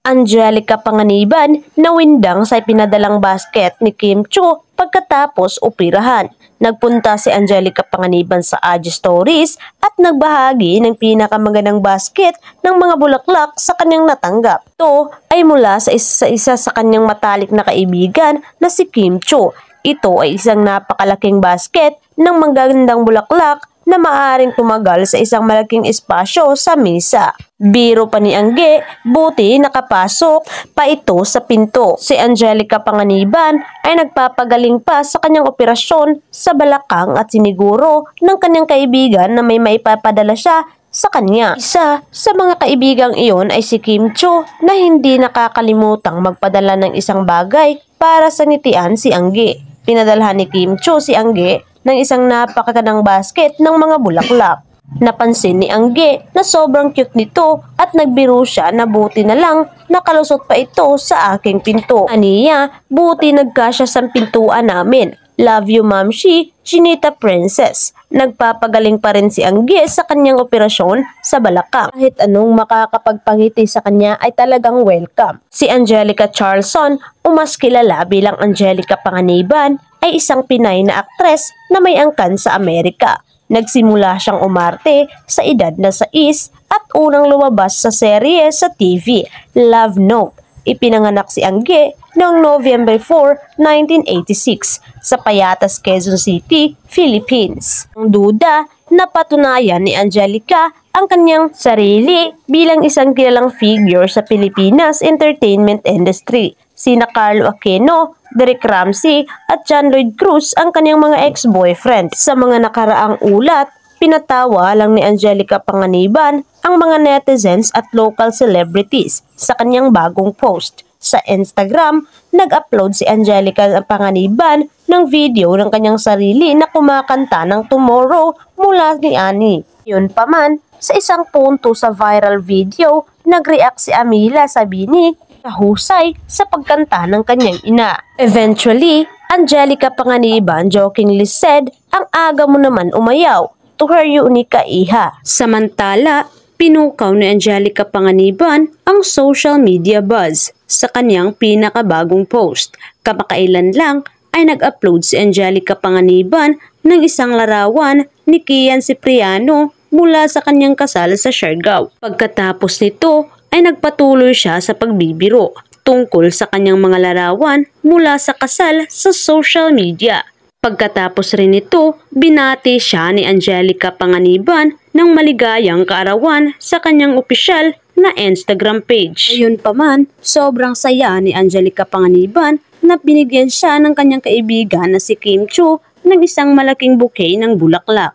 Angelica Panganiban nawindang sa ipinadalang basket ni Kim Chiu pagkatapos operahan. Nagpunta si Angelica Panganiban sa IG Stories at nagbahagi ng pinakamagandang basket ng mga bulaklak sa kanyang natanggap. Ito ay mula sa isa sa kanyang matalik na kaibigan na si Kim Chiu. Ito ay isang napakalaking basket ng magagandang bulaklak na maaaring tumagal sa isang malaking espasyo sa mesa. Biro pa ni Angge, buti nakapasok pa ito sa pinto. Si Angelica Panganiban ay nagpapagaling pa sa kanyang operasyon sa balakang at siniguro ng kanyang kaibigan na may maipapadala siya sa kanya. Isa sa mga kaibigang iyon ay si Kim Chiu na hindi nakakalimutang magpadala ng isang bagay para sa ngitian si Angge. Pinadalhan ni Kim Chiu si Angge ng isang napakagandang basket ng mga bulaklak. Napansin ni Angge na sobrang cute nito at nagbiro siya na buti na lang nakalusot pa ito sa aking pinto. Aniya, buti nagkasya sa pintuan namin. Love you, Mamshi, Chinita Princess. Nagpapagaling pa rin si Angge sa kanyang operasyon sa balakang. Kahit anong makakapagpangiti sa kanya ay talagang welcome. Si Angelica Charlson, umas kilala bilang Angelica Panganiban, ay isang Pinay na aktres na may angkan sa Amerika. Nagsimula siyang umarte sa edad na 6 at unang lumabas sa serye sa TV, Love Note. Ipinanganak si Angge noong November 4, 1986 sa Payatas, Quezon City, Philippines. Ang duda, napatunayan ni Angelica ang kanyang sarili bilang isang kilalang figure sa Pilipinas entertainment industry. Sina Carlo Aquino, Derek Ramsey at John Lloyd Cruz ang kanyang mga ex-boyfriend. Sa mga nakaraang ulat, pinatawa lang ni Angelica Panganiban ang mga netizens at local celebrities sa kanyang bagong post. Sa Instagram, nag-upload si Angelica Panganiban ng video ng kanyang sarili na kumakanta ng Tomorrow mula ni Annie. Yun pa man, sa isang punto sa viral video, nag-react si Amila Sabini husay sa pagkanta ng kanyang ina. Eventually, Angelica Panganiban jokingly said, "Ang aga mo naman umayaw, to her unika iha." Samantala, pinukaw ni Angelica Panganiban ang social media buzz sa kanyang pinakabagong post. Kamakailan lang ay nag-upload si Angelica Panganiban ng isang larawan ni Kian Cipriano mula sa kanyang kasal sa Siargao. Pagkatapos nito ay nagpatuloy siya sa pagbibiro tungkol sa kanyang mga larawan mula sa kasal sa social media. Pagkatapos rin ito, binati siya ni Angelica Panganiban ng maligayang kaarawan sa kanyang opisyal na Instagram page. Ayun pa man, sobrang saya ni Angelica Panganiban na binigyan siya ng kanyang kaibigan na si Kim Chiu ng isang malaking bouquet ng bulaklak.